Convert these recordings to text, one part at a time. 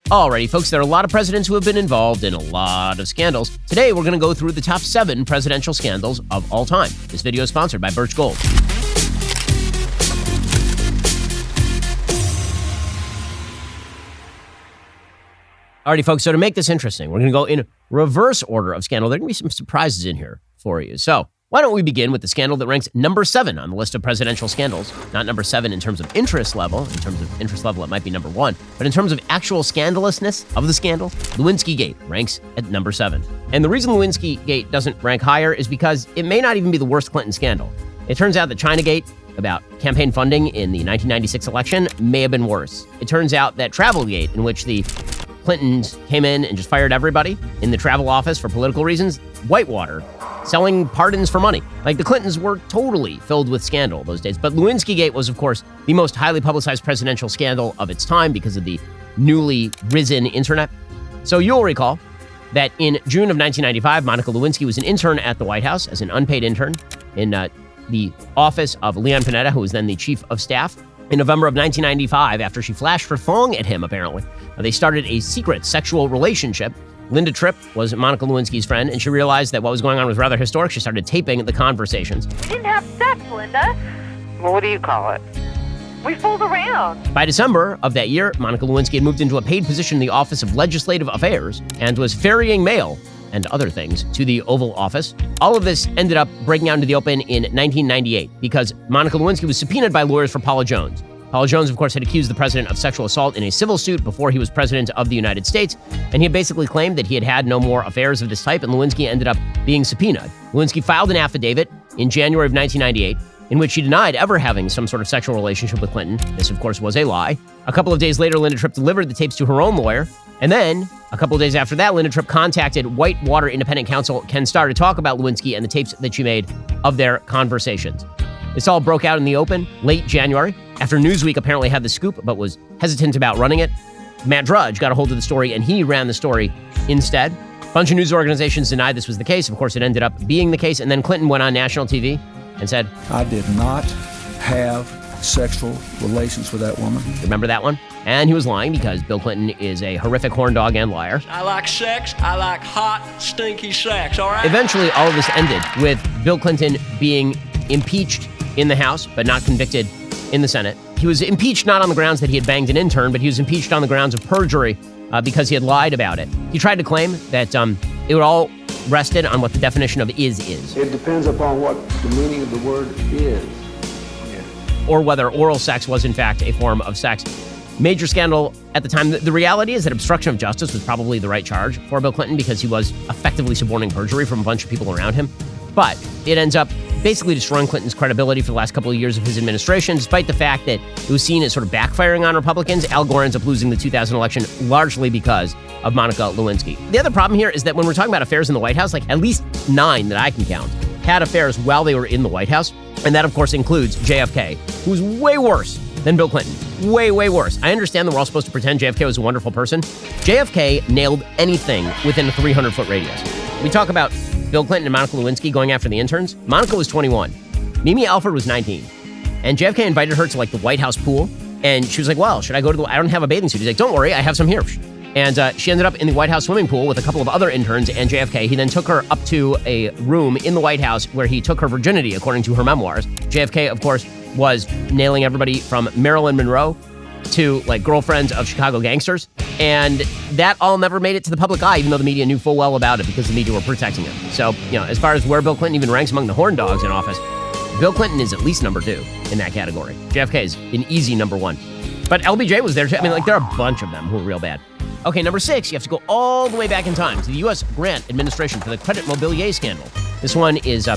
Alrighty, folks, there are a lot of presidents who have been involved in a lot of scandals. Today, we're going to go through the top 7 presidential scandals of all time. This video is sponsored by Birch Gold. Alrighty, folks, so to make this interesting, we're going to go in reverse order of scandal. There are going to be some surprises in here for you. So why don't we begin with the scandal that ranks number 7 on the list of presidential scandals? Not number 7 in terms of interest level. In terms of interest level, it might be number 1. But in terms of actual scandalousness of the scandal, Lewinsky Gate ranks at number 7. And the reason Lewinsky Gate doesn't rank higher is because it may not even be the worst Clinton scandal. It turns out that Chinagate, about campaign funding in the 1996 election, may have been worse. It turns out that Travelgate, in which the Clintons came in and just fired everybody in the travel office for political reasons, Whitewater, selling pardons for money. Like, the Clintons were totally filled with scandal those days. But Lewinsky Gate was, of course, the most highly publicized presidential scandal of its time because of the newly risen internet. So you'll recall that in June of 1995, Monica Lewinsky was an intern at the White House as an unpaid intern in the office of Leon Panetta, who was then the chief of staff. In November of 1995, after she flashed her thong at him, apparently, they started a secret sexual relationship. Linda Tripp was Monica Lewinsky's friend, and she realized that what was going on was rather historic. She started taping the conversations. We didn't have sex, Linda. Well, what do you call it? We fooled around. By December of that year, Monica Lewinsky had moved into a paid position in the Office of Legislative Affairs and was ferrying mail and other things to the Oval Office. All of this ended up breaking out into the open in 1998 because Monica Lewinsky was subpoenaed by lawyers for Paula Jones. Paula Jones, of course, had accused the president of sexual assault in a civil suit before he was president of the United States, and he had basically claimed that he had had no more affairs of this type, and Lewinsky ended up being subpoenaed. Lewinsky filed an affidavit in January of 1998 in which she denied ever having some sort of sexual relationship with Clinton. This, of course, was a lie. A couple of days later, Linda Tripp delivered the tapes to her own lawyer, and then a couple of days after that, Linda Tripp contacted Whitewater independent counsel Ken Starr to talk about Lewinsky and the tapes that she made of their conversations. This all broke out in the open late January, after Newsweek apparently had the scoop but was hesitant about running it. Matt Drudge got a hold of the story, and he ran the story instead. A bunch of news organizations denied this was the case. Of course, it ended up being the case, and then Clinton went on national TV and said, I did not have sexual relations with that woman. Remember that one? And he was lying because Bill Clinton is a horrific horn dog and liar. I like sex. I like hot, stinky sex, all right? Eventually, all of this ended with Bill Clinton being impeached in the House, but not convicted in the Senate. He was impeached not on the grounds that he had banged an intern, but he was impeached on the grounds of perjury because he had lied about it. He tried to claim that it would all rested on what the definition of is. It depends upon what the meaning of the word is. Or whether oral sex was, in fact, a form of sex. Major scandal at the time. The reality is that obstruction of justice was probably the right charge for Bill Clinton because he was effectively suborning perjury from a bunch of people around him. But it ends up basically destroying Clinton's credibility for the last couple of years of his administration, despite the fact that it was seen as sort of backfiring on Republicans. Al Gore ends up losing the 2000 election largely because of Monica Lewinsky. The other problem here is that when we're talking about affairs in the White House, like at least 9 that I can count had affairs while they were in the White House. And that, of course, includes JFK, who's way worse than Bill Clinton. Way, way worse. I understand that we're all supposed to pretend JFK was a wonderful person. JFK nailed anything within a 300-foot radius. We talk about Bill Clinton and Monica Lewinsky going after the interns. Monica was 21. Mimi Alford was 19. And JFK invited her to, like, the White House pool. And she was like, well, should I go to I don't have a bathing suit. He's like, don't worry, I have some here. And she ended up in the White House swimming pool with a couple of other interns and JFK. He then took her up to a room in the White House where he took her virginity, according to her memoirs. JFK, of course, was nailing everybody from Marilyn Monroe to, like, girlfriends of Chicago gangsters. And that all never made it to the public eye, even though the media knew full well about it because the media were protecting him. So, as far as where Bill Clinton even ranks among the horn dogs in office, Bill Clinton is at least number 2 in that category. JFK is an easy number 1. But LBJ was there too. I mean, like, there are a bunch of them who are real bad. Okay, number 6, you have to go all the way back in time to the U.S. Grant administration for the Credit Mobilier scandal. This one is,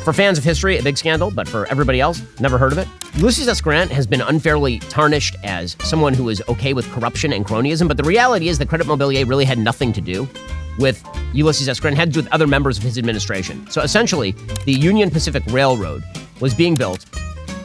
for fans of history, a big scandal, but for everybody else, never heard of it. Ulysses S. Grant has been unfairly tarnished as someone who is okay with corruption and cronyism, but the reality is that Credit Mobilier really had nothing to do with Ulysses S. Grant. It had to do with other members of his administration. So essentially, the Union Pacific Railroad was being built,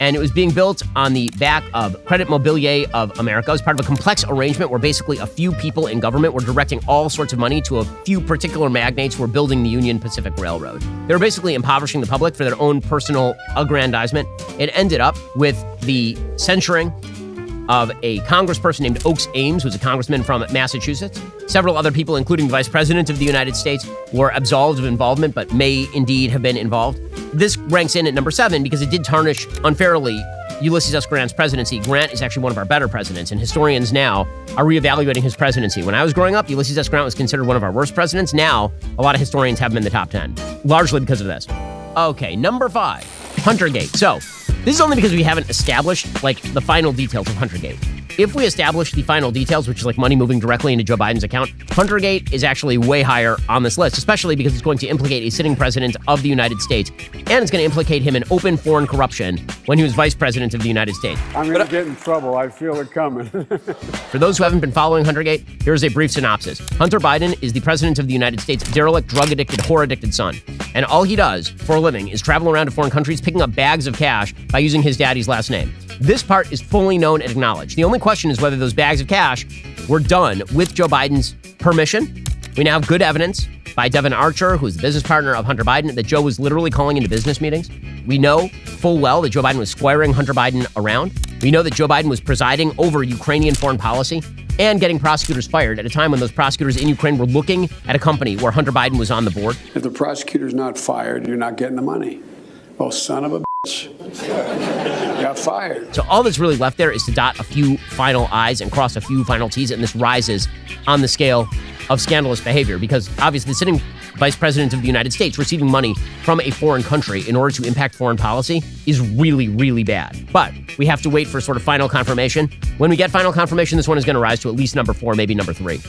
and it was being built on the back of Credit Mobilier of America. It was part of a complex arrangement where basically a few people in government were directing all sorts of money to a few particular magnates who were building the Union Pacific Railroad. They were basically impoverishing the public for their own personal aggrandizement. It ended up with the censuring of a congressperson named Oakes Ames, who's a congressman from Massachusetts. Several other people, including the vice president of the United States, were absolved of involvement, but may indeed have been involved. This ranks in at number 7 because it did tarnish unfairly Ulysses S. Grant's presidency. Grant is actually one of our better presidents, and historians now are reevaluating his presidency. When I was growing up, Ulysses S. Grant was considered one of our worst presidents. Now, a lot of historians have him in the top 10, largely because of this. Okay, number 5, Huntergate. So, this is only because we haven't established, the final details of Huntergate. If we establish the final details, which is money moving directly into Joe Biden's account, Huntergate is actually way higher on this list, especially because it's going to implicate a sitting president of the United States, and it's going to implicate him in open foreign corruption when he was vice president of the United States. I'm going to get in trouble. I feel it coming. For those who haven't been following Huntergate, here's a brief synopsis. Hunter Biden is the president of the United States' derelict, drug-addicted, whore-addicted son. And all he does for a living is travel around to foreign countries picking up bags of cash by using his daddy's last name. This part is fully known and acknowledged. The only question is whether those bags of cash were done with Joe Biden's permission. We now have good evidence by Devin Archer, who's the business partner of Hunter Biden, that Joe was literally calling into business meetings. We know full well that Joe Biden was squiring Hunter Biden around. We know that Joe Biden was presiding over Ukrainian foreign policy and getting prosecutors fired at a time when those prosecutors in Ukraine were looking at a company where Hunter Biden was on the board. If the prosecutor's not fired, you're not getting the money. Oh, son of a bitch. Got fired. So all that's really left there is to dot a few final I's and cross a few final T's, and this rises on the scale of scandalous behavior because obviously the sitting vice president of the United States receiving money from a foreign country in order to impact foreign policy is really, really bad. But we have to wait for sort of final confirmation. When we get final confirmation, this one is going to rise to at least number 4, maybe number 3.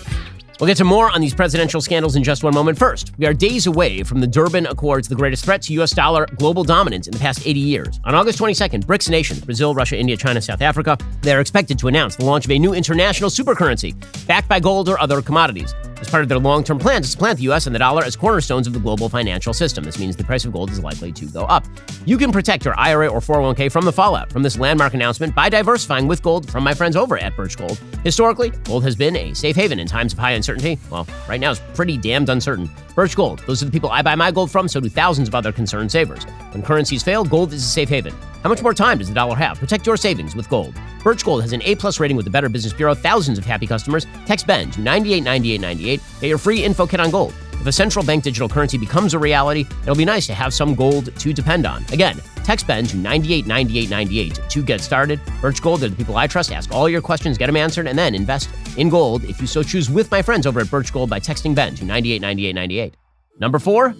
We'll get to more on these presidential scandals in just one moment. First, we are days away from the Durban Accords, the greatest threat to U.S. dollar global dominance in the past 80 years. On August 22nd, BRICS nations, Brazil, Russia, India, China, South Africa, they are expected to announce the launch of a new international supercurrency backed by gold or other commodities. As part of their long-term plan to supplant the U.S. and the dollar as cornerstones of the global financial system. This means the price of gold is likely to go up. You can protect your IRA or 401k from the fallout from this landmark announcement by diversifying with gold from my friends over at Birch Gold. Historically, gold has been a safe haven in times of high uncertainty. Well, right now it's pretty damned uncertain. Birch Gold, those are the people I buy my gold from, so do thousands of other concerned savers. When currencies fail, gold is a safe haven. How much more time does the dollar have? Protect your savings with gold. Birch Gold has an A+ rating with the Better Business Bureau, thousands of happy customers. Text BEN to 989898. Get your free info kit on gold. If a central bank digital currency becomes a reality, it'll be nice to have some gold to depend on. Again, text BEN to 989898 to get started. Birch Gold, they're the people I trust. Ask all your questions, get them answered, and then invest in gold if you so choose with my friends over at Birch Gold by texting BEN to 989898. Number 4,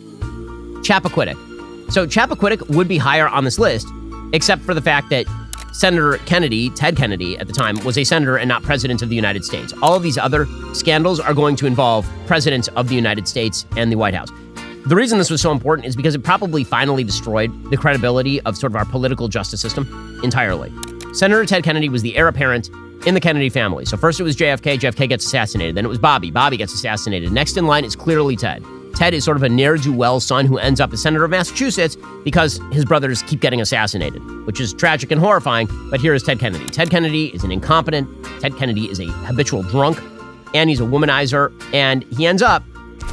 Chappaquiddick. So Chappaquiddick would be higher on this list, except for the fact that Senator Kennedy, Ted Kennedy at the time, was a senator and not president of the United States. All of these other scandals are going to involve presidents of the United States and the White House. The reason this was so important is because it probably finally destroyed the credibility of sort of our political justice system entirely. Senator Ted Kennedy was the heir apparent in the Kennedy family. So first it was JFK, JFK gets assassinated. Then it was Bobby, Bobby gets assassinated. Next in line is clearly Ted. Ted is sort of a ne'er-do-well son who ends up as senator of Massachusetts because his brothers keep getting assassinated, which is tragic and horrifying, but here is Ted Kennedy. Ted Kennedy is an incompetent, Ted Kennedy is a habitual drunk, and he's a womanizer, and he ends up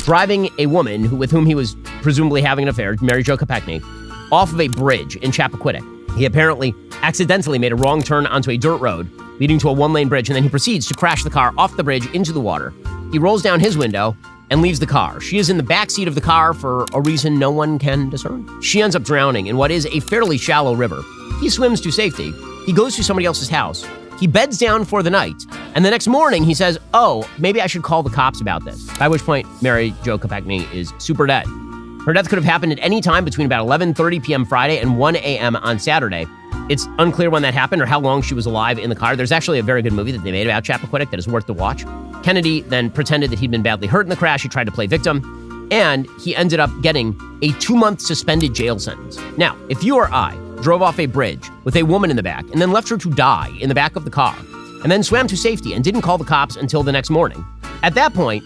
driving a woman with whom he was presumably having an affair, Mary Jo Kopechne, off of a bridge in Chappaquiddick. He apparently accidentally made a wrong turn onto a dirt road leading to a one-lane bridge, and then he proceeds to crash the car off the bridge into the water. He rolls down his window and leaves the car. She is in the backseat of the car for a reason no one can discern. She ends up drowning in what is a fairly shallow river. He swims to safety. He goes to somebody else's house. He beds down for the night. And the next morning, he says, oh, maybe I should call the cops about this. By which point, Mary Jo Kopechne is super dead. Her death could have happened at any time between about 11:30 p.m. Friday and 1 a.m. on Saturday. It's unclear when that happened or how long she was alive in the car. There's actually a very good movie that they made about Chappaquiddick that is worth the watch. Kennedy then pretended that he'd been badly hurt in the crash. He tried to play victim, and he ended up getting a 2-month suspended jail sentence. Now, if you or I drove off a bridge with a woman in the back and then left her to die in the back of the car, and then swam to safety and didn't call the cops until the next morning, at that point,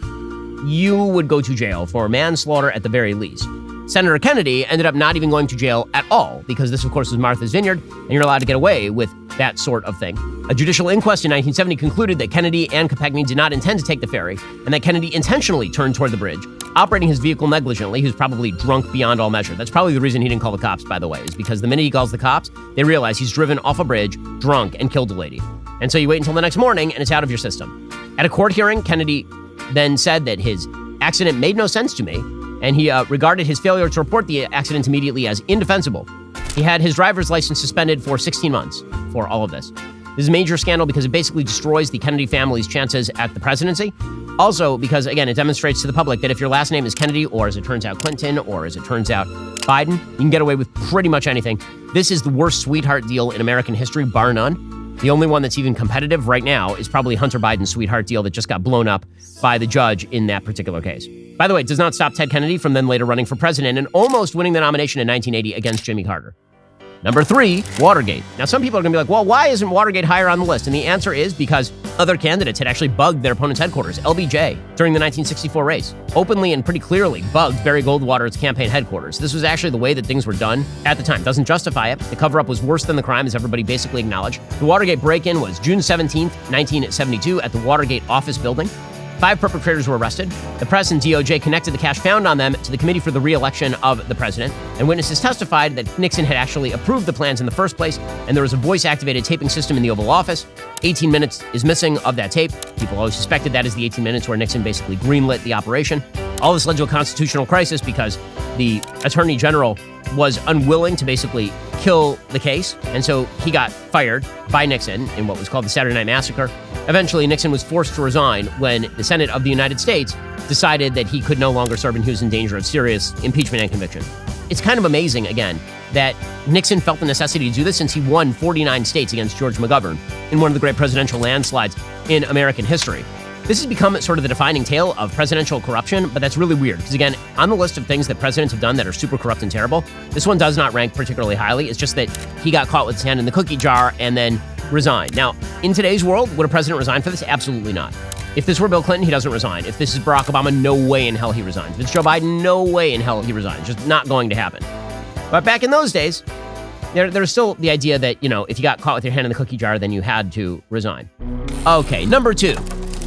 you would go to jail for manslaughter at the very least. Senator Kennedy ended up not even going to jail at all because this, of course, was Martha's Vineyard, and you're allowed to get away with that sort of thing. A judicial inquest in 1970 concluded that Kennedy and Kopechne did not intend to take the ferry and that Kennedy intentionally turned toward the bridge, operating his vehicle negligently. He was probably drunk beyond all measure. That's probably the reason he didn't call the cops, by the way, is because the minute he calls the cops, they realize he's driven off a bridge, drunk, and killed a lady. And so you wait until the next morning, and it's out of your system. At a court hearing, Kennedy then said that his accident made no sense to me, and he regarded his failure to report the accident immediately as indefensible. He had his driver's license suspended for 16 months for all of this. This is a major scandal because it basically destroys the Kennedy family's chances at the presidency. Also, because, again, it demonstrates to the public that if your last name is Kennedy, or as it turns out Clinton, or as it turns out Biden, you can get away with pretty much anything. This is the worst sweetheart deal in American history, bar none. The only one that's even competitive right now is probably Hunter Biden's sweetheart deal that just got blown up by the judge in that particular case. By the way, it does not stop Ted Kennedy from then later running for president and almost winning the nomination in 1980 against Jimmy Carter. Number 3, Watergate. Now, some people are going to be like, well, why isn't Watergate higher on the list? And the answer is because other candidates had actually bugged their opponent's headquarters. LBJ, during the 1964 race, openly and pretty clearly bugged Barry Goldwater's campaign headquarters. This was actually the way that things were done at the time. Doesn't justify it. The cover-up was worse than the crime, as everybody basically acknowledged. The Watergate break-in was June 17th, 1972, at the Watergate office building. 5 perpetrators were arrested. The press and DOJ connected the cash found on them to the Committee for the Re-election of the President, and witnesses testified that Nixon had actually approved the plans in the first place, and there was a voice-activated taping system in the Oval Office. 18 minutes is missing of that tape. People always suspected that is the 18 minutes where Nixon basically greenlit the operation. All this led to a constitutional crisis because the Attorney General was unwilling to basically kill the case, and so he got fired by Nixon in what was called the Saturday Night Massacre. Eventually, Nixon was forced to resign when the Senate of the United States decided that he could no longer serve and he was in danger of serious impeachment and conviction. It's kind of amazing, again, that Nixon felt the necessity to do this since he won 49 states against George McGovern in one of the great presidential landslides in American history. This has become sort of the defining tale of presidential corruption, but that's really weird because, again, on the list of things that presidents have done that are super corrupt and terrible, this one does not rank particularly highly. It's just that he got caught with his hand in the cookie jar and then resigned. Now, in today's world, would a president resign for this? Absolutely not. If this were Bill Clinton, he doesn't resign. If this is Barack Obama, no way in hell he resigns. If it's Joe Biden, no way in hell he resigns. Just not going to happen. But back in those days, there's still the idea that, if you got caught with your hand in the cookie jar, then you had to resign. Okay, number 2.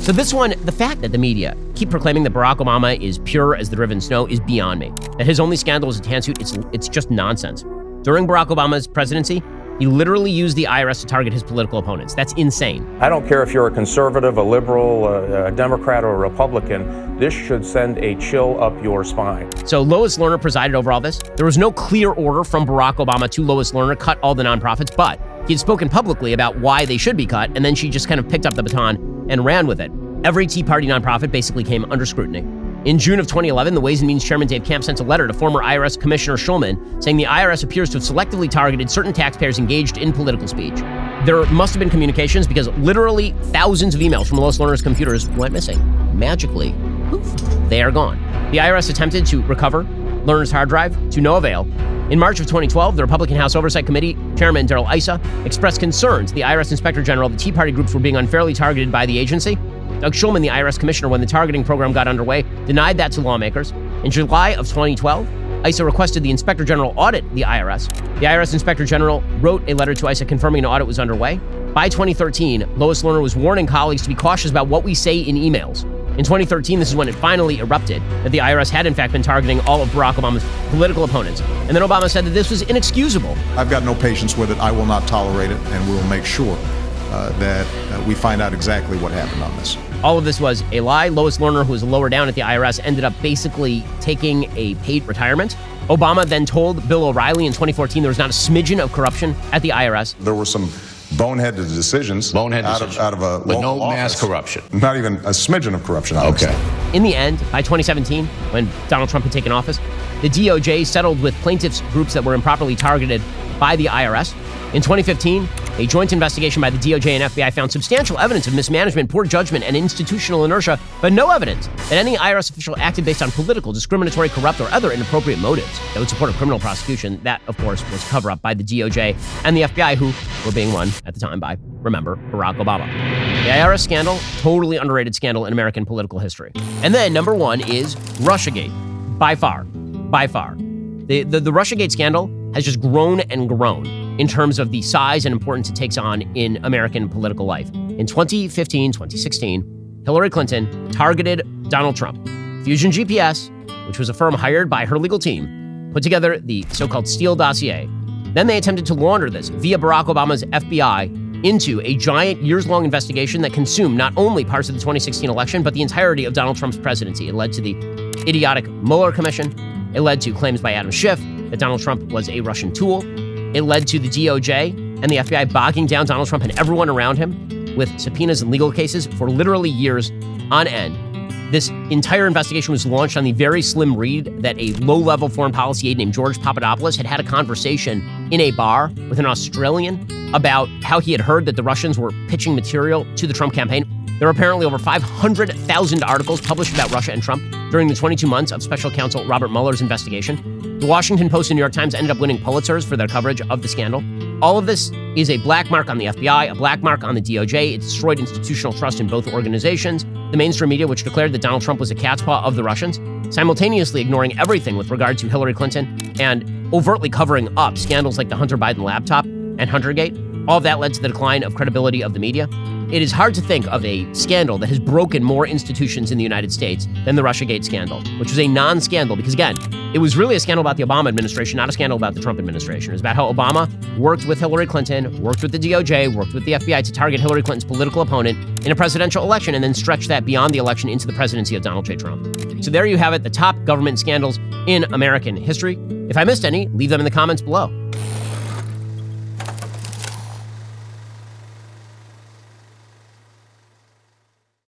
So this one, the fact that the media keep proclaiming that Barack Obama is pure as the driven snow is beyond me. That his only scandal is a tan suit, it's just nonsense. During Barack Obama's presidency, he literally used the IRS to target his political opponents. That's insane. I don't care if you're a conservative, a liberal, a Democrat, or a Republican. This should send a chill up your spine. So Lois Lerner presided over all this. There was no clear order from Barack Obama to Lois Lerner, cut all the nonprofits, but he had spoken publicly about why they should be cut, and then she just kind of picked up the baton and ran with it. Every Tea Party nonprofit basically came under scrutiny. In June of 2011, the Ways and Means Chairman Dave Camp sent a letter to former IRS Commissioner Schulman saying the IRS appears to have selectively targeted certain taxpayers engaged in political speech. There must have been communications because literally thousands of emails from Lois Lerner's computers went missing. Magically, poof, they are gone. The IRS attempted to recover Lerner's hard drive to no avail. In March of 2012, the Republican House Oversight Committee Chairman Darrell Issa expressed concerns the IRS Inspector General of the Tea Party groups were being unfairly targeted by the agency. Doug Shulman, the IRS commissioner, when the targeting program got underway, denied that to lawmakers. In July of 2012, Issa requested the Inspector General audit the IRS. The IRS Inspector General wrote a letter to Issa confirming an audit was underway. By 2013, Lois Lerner was warning colleagues to be cautious about what we say in emails. In 2013, this is when it finally erupted, that the IRS had in fact been targeting all of Barack Obama's political opponents. And then Obama said that this was inexcusable. I've got no patience with it. I will not tolerate it, and we'll make sure that we find out exactly what happened on this. All of this was a lie. Lois Lerner, who was lower down at the IRS, ended up basically taking a paid retirement. Obama then told Bill O'Reilly in 2014 there was not a smidgen of corruption at the IRS. There were some boneheaded decisions out of a but no local mass office. corruption. Not even a smidgen of corruption. Obviously. Okay. In the end, by 2017, when Donald Trump had taken office, the DOJ settled with plaintiffs' groups that were improperly targeted by the IRS. In 2015, a joint investigation by the DOJ and FBI found substantial evidence of mismanagement, poor judgment, and institutional inertia, but no evidence that any IRS official acted based on political, discriminatory, corrupt, or other inappropriate motives that would support a criminal prosecution. That, of course, was cover-up by the DOJ and the FBI, who were being run at the time by, remember, Barack Obama. The IRS scandal, totally underrated scandal in American political history. And then number 1 is Russiagate. By far. The Russiagate scandal has just grown and grown in terms of the size and importance it takes on in American political life. In 2015, 2016, Hillary Clinton targeted Donald Trump. Fusion GPS, which was a firm hired by her legal team, put together the so-called Steele dossier. Then they attempted to launder this via Barack Obama's FBI into a giant years-long investigation that consumed not only parts of the 2016 election, but the entirety of Donald Trump's presidency. It led to the idiotic Mueller Commission. It led to claims by Adam Schiff that Donald Trump was a Russian tool. It led to the DOJ and the FBI bogging down Donald Trump and everyone around him with subpoenas and legal cases for literally years on end. This entire investigation was launched on the very slim read that a low-level foreign policy aide named George Papadopoulos had a conversation in a bar with an Australian about how he had heard that the Russians were pitching material to the Trump campaign. There were apparently over 500,000 articles published about Russia and Trump during the 22 months of special counsel Robert Mueller's investigation. The Washington Post and New York Times ended up winning Pulitzers for their coverage of the scandal. All of this is a black mark on the FBI, a black mark on the DOJ. It destroyed institutional trust in both organizations. The mainstream media, which declared that Donald Trump was a cat's paw of the Russians, simultaneously ignoring everything with regard to Hillary Clinton and overtly covering up scandals like the Hunter Biden laptop and Huntergate. All of that led to the decline of credibility of the media. It is hard to think of a scandal that has broken more institutions in the United States than the Russiagate scandal, which was a non-scandal because, again, it was really a scandal about the Obama administration, not a scandal about the Trump administration. It was about how Obama worked with Hillary Clinton, worked with the DOJ, worked with the FBI to target Hillary Clinton's political opponent in a presidential election and then stretch that beyond the election into the presidency of Donald J. Trump. So there you have it, the top government scandals in American history. If I missed any, leave them in the comments below.